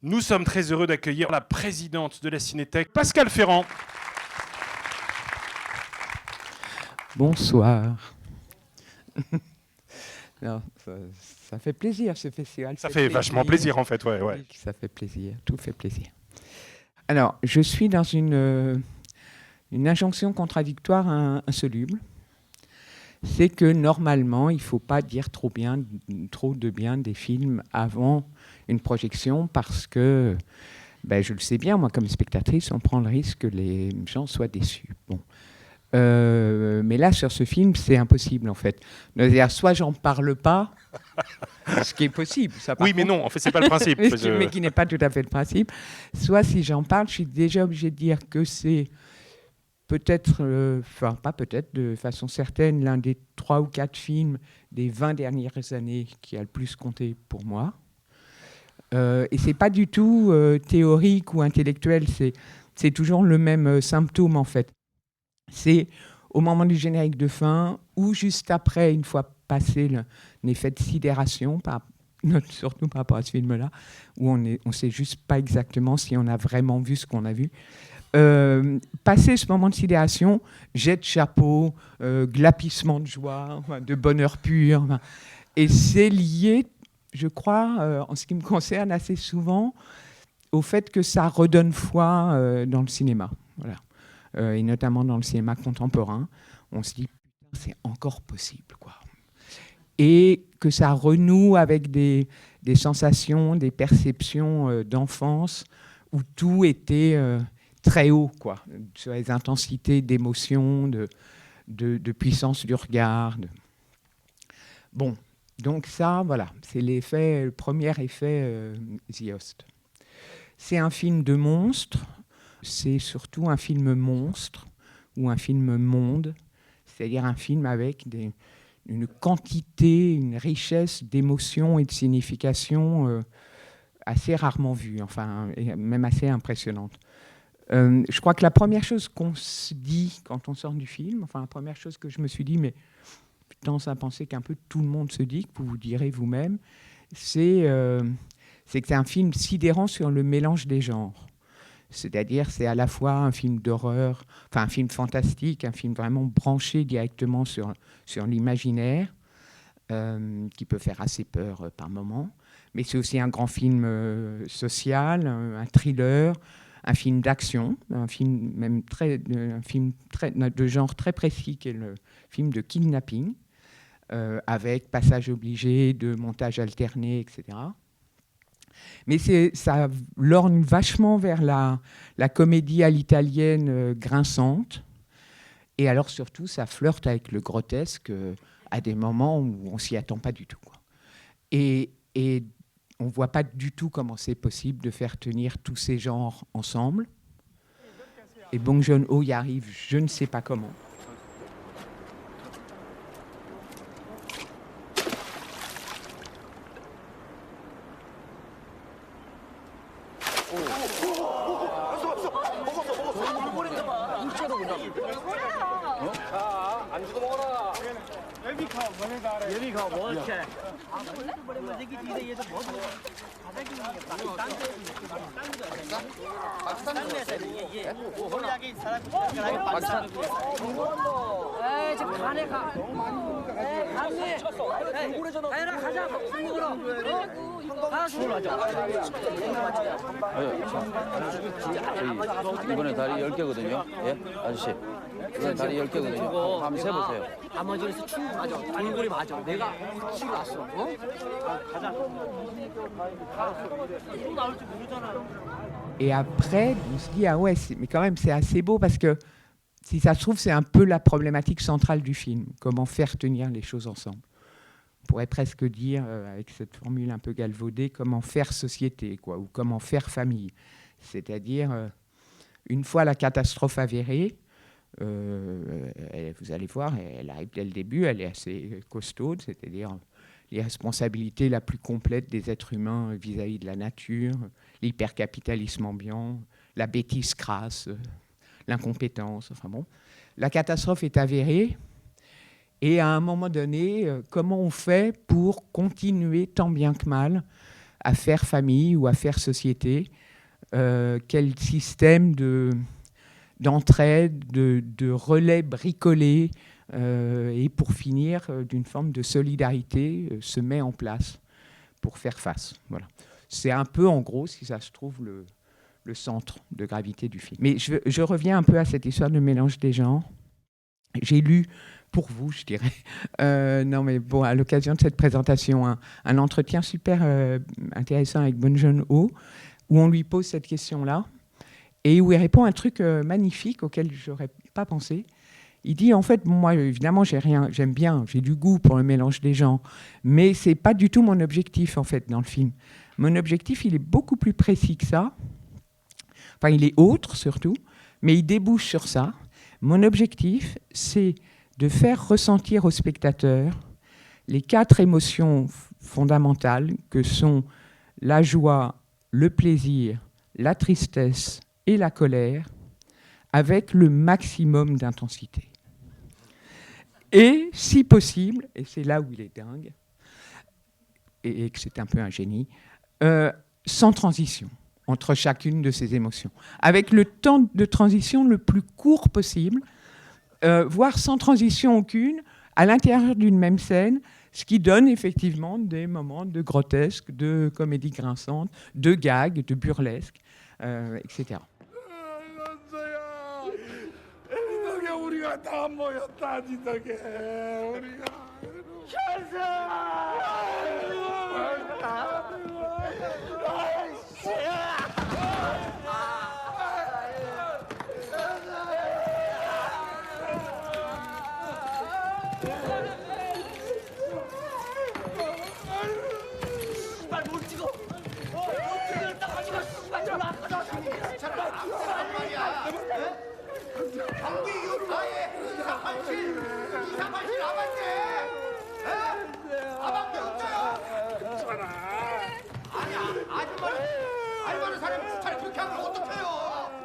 Nous sommes très heureux d'accueillir la présidente de la Cinétech, Pascale Ferrand. Bonsoir. Non, ça fait plaisir ce festival. Ça fait vachement plaisir en fait, ouais. Oui, ça fait plaisir, tout fait plaisir. Alors, je suis dans une injonction contradictoire insoluble. C'est que normalement, il ne faut pas dire trop de bien des films avant une projection parce que, je le sais bien, moi comme spectatrice, on prend le risque que les gens soient déçus. Bon. Mais là, sur ce film, c'est impossible en fait. C'est-à-dire, soit j'en parle pas, ce qui est possible. Ça, oui, mais non, en fait, c'est pas le principe. mais qui n'est pas tout à fait le principe. Soit si j'en parle, je suis déjà obligé de dire que c'est peut-être, pas peut-être, de façon certaine, l'un des 3 ou 4 films des 20 dernières années qui a le plus compté pour moi. Et c'est pas du tout théorique ou intellectuel, c'est toujours le même symptôme en fait. C'est au moment du générique de fin ou juste après, une fois passé l'effet de sidération, surtout par rapport à ce film-là, où on ne sait juste pas exactement si on a vraiment vu ce qu'on a vu. Passer ce moment de sidération, jet de chapeau, glapissement de joie, de bonheur pur. Et c'est lié, je crois, en ce qui me concerne assez souvent, au fait que ça redonne foi dans le cinéma. Voilà. Et notamment dans le cinéma contemporain. On se dit, putain, c'est encore possible, quoi. Et que ça renoue avec des sensations, des perceptions d'enfance où tout était très haut, quoi, sur les intensités d'émotion, de puissance du regard. Bon, donc ça, voilà, c'est le premier effet The Host. C'est un film de monstre, c'est surtout un film monstre ou un film monde, c'est-à-dire un film avec une quantité, une richesse d'émotions et de significations assez rarement vue, enfin, et même assez impressionnante. Je crois que la première chose qu'on se dit quand on sort du film, enfin la première chose que je me suis dit, mais je tendance à penser qu'un peu tout le monde se dit, que vous vous direz vous-même, c'est que c'est un film sidérant sur le mélange des genres. C'est-à-dire, c'est à la fois un film d'horreur, enfin un film fantastique, un film vraiment branché directement sur l'imaginaire, qui peut faire assez peur par moments, mais c'est aussi un grand film social, un thriller, un film d'action, un film de genre très précis qui est le film de kidnapping, avec passage obligé, de montage alterné, etc. Mais ça lorgne vachement vers la comédie à l'italienne grinçante. Et alors surtout, ça flirte avec le grotesque à des moments où on ne s'y attend pas du tout, quoi. Et on ne voit pas du tout comment c'est possible de faire tenir tous ces genres ensemble. Et Bong Joon-ho y arrive, je ne sais pas comment. 이번에 다리 10개거든요. 예? 아저씨. 이번에 다리 10개거든요. 한번 세보세요. 아마존에서 충분하죠. 돌고래 맞아. 내가 치고 왔어. 가자. 또 나올 줄 모르잖아요. Et après, on se dit, ah ouais, mais quand même, c'est assez beau parce que, si ça se trouve, c'est un peu la problématique centrale du film. Comment faire tenir les choses ensemble. On pourrait presque dire, avec cette formule un peu galvaudée, comment faire société, quoi, ou comment faire famille. C'est-à-dire, une fois la catastrophe avérée, vous allez voir, elle arrive dès le début, elle est assez costaude, c'est-à-dire l'irresponsabilité la plus complète des êtres humains vis-à-vis de la nature, l'hypercapitalisme ambiant, la bêtise crasse, l'incompétence, enfin bon. La catastrophe est avérée, et à un moment donné, comment on fait pour continuer tant bien que mal à faire famille ou à faire société, quel système d'entraide, de relais bricolés, et pour finir, d'une forme de solidarité se met en place pour faire face. Voilà. C'est un peu, en gros, si ça se trouve, le centre de gravité du film. Mais je reviens un peu à cette histoire de mélange des genres. J'ai lu, pour vous, je dirais, non mais bon, à l'occasion de cette présentation, un entretien super intéressant avec Bong Joon-ho, où on lui pose cette question-là, et où il répond un truc magnifique auquel je n'aurais pas pensé. Il dit, en fait, moi, évidemment, j'aime bien, j'ai du goût pour le mélange des genres, mais ce n'est pas du tout mon objectif, en fait, dans le film. Mon objectif, il est beaucoup plus précis que ça. Enfin, il est autre, surtout, mais il débouche sur ça. Mon objectif, c'est de faire ressentir au spectateur les 4 émotions fondamentales que sont la joie, le plaisir, la tristesse et la colère, avec le maximum d'intensité. Et, si possible, et c'est là où il est dingue, et que c'est un peu un génie, sans transition entre chacune de ces émotions, avec le temps de transition le plus court possible, voire sans transition aucune, à l'intérieur d'une même scène, ce qui donne effectivement des moments de grotesque, de comédie grinçante, de gag, de burlesque, etc.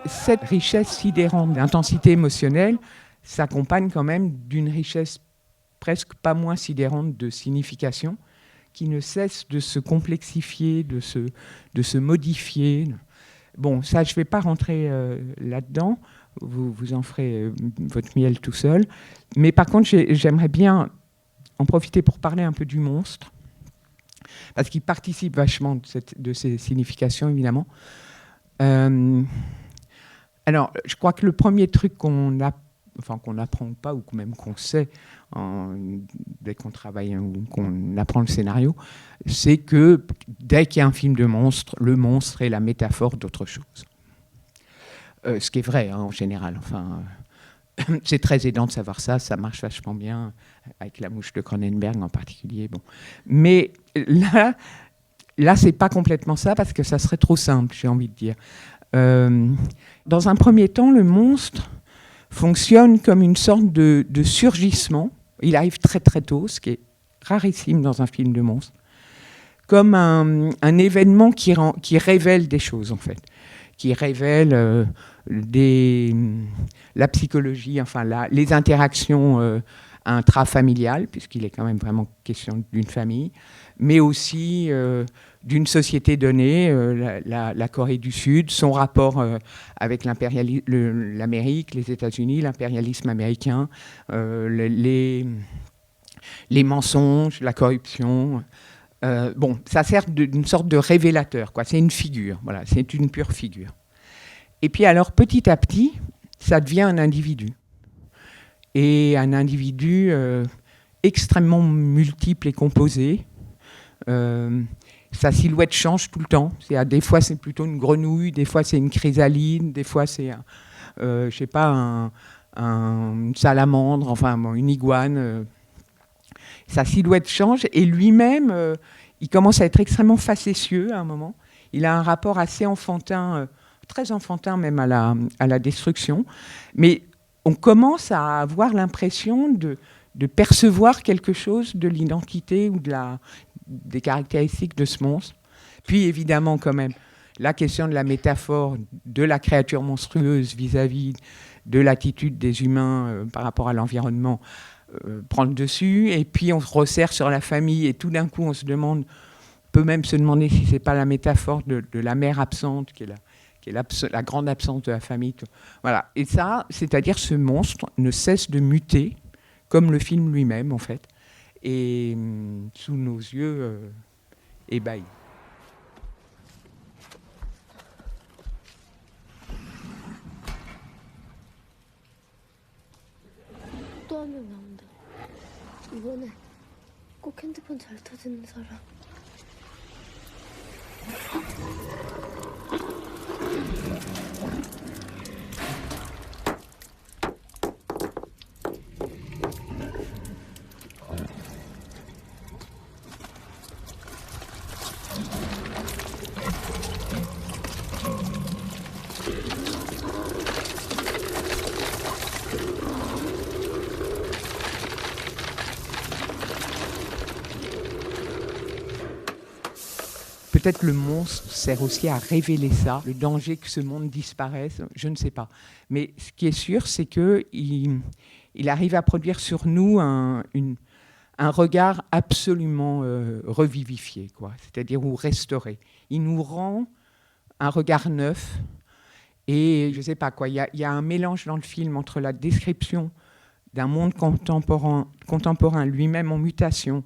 Cette richesse sidérante d'intensité émotionnelle s'accompagne quand même d'une richesse presque pas moins sidérante de signification qui ne cesse de se complexifier, de se modifier. Bon, ça, je ne vais pas rentrer là-dedans, vous en ferez votre miel tout seul. Mais par contre, j'aimerais bien en profiter pour parler un peu du monstre, parce qu'il participe vachement de ces significations, évidemment. Alors, je crois que le premier truc qu'on n'apprend pas, ou même qu'on sait dès qu'on travaille ou qu'on apprend le scénario, c'est que dès qu'il y a un film de monstre, le monstre est la métaphore d'autre chose. Ce qui est vrai, hein, en général. Enfin, c'est très aidant de savoir ça, ça marche vachement bien, avec La Mouche de Cronenberg en particulier. Bon. Mais là, c'est pas complètement ça, parce que ça serait trop simple, j'ai envie de dire. Dans un premier temps, le monstre fonctionne comme une sorte de surgissement. Il arrive très très tôt, ce qui est rarissime dans un film de monstre, comme un événement qui révèle des choses, en fait, qui révèle la psychologie, enfin les interactions intrafamiliales, puisqu'il est quand même vraiment question d'une famille, mais aussi d'une société donnée, la Corée du Sud, son rapport avec l'Amérique, les États-Unis, l'impérialisme américain, les mensonges, la corruption. Bon, ça sert d'une sorte de révélateur, quoi. C'est une figure, voilà, c'est une pure figure. Et puis alors, petit à petit, ça devient un individu. Et un individu extrêmement multiple et composé. Sa silhouette change tout le temps. Des fois, c'est plutôt une grenouille, des fois, c'est une chrysalide, des fois, c'est, je sais pas, une salamandre, enfin, bon, une iguane. Sa silhouette change et lui-même, il commence à être extrêmement facétieux à un moment. Il a un rapport assez enfantin, très enfantin même à la destruction. Mais on commence à avoir l'impression de percevoir quelque chose de l'identité ou des caractéristiques de ce monstre. Puis évidemment quand même, la question de la métaphore de la créature monstrueuse vis-à-vis de l'attitude des humains par rapport à l'environnement prend le dessus. Et puis on se resserre sur la famille et tout d'un coup on se demande peut même se demander si ce n'est pas la métaphore de la mère absente, qui est la grande absence de la famille. Voilà. Et ça, c'est-à-dire ce monstre ne cesse de muter, comme le film lui-même, en fait, et sous nos yeux ébahis. 또 한 명 나온다. 이번에 꼭 핸드폰 잘 터지는 사람. Peut-être le monstre sert aussi à révéler ça, le danger que ce monde disparaisse, je ne sais pas. Mais ce qui est sûr, c'est qu'il arrive à produire sur nous un regard absolument revivifié, quoi, c'est-à-dire ou restauré. Il nous rend un regard neuf et je ne sais pas quoi. Il y a un mélange dans le film entre la description d'un monde contemporain lui-même en mutation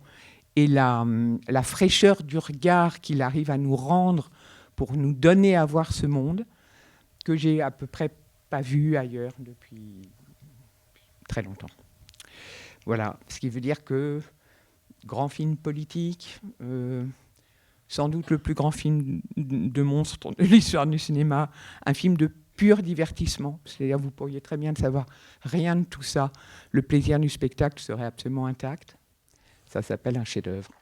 et la fraîcheur du regard qu'il arrive à nous rendre pour nous donner à voir ce monde que j'ai à peu près pas vu ailleurs depuis très longtemps. Voilà, ce qui veut dire que grand film politique, sans doute le plus grand film de monstre de l'histoire du cinéma, un film de pur divertissement, c'est-à-dire vous pourriez très bien savoir rien de tout ça, le plaisir du spectacle serait absolument intact. Ça s'appelle un chef-d'œuvre.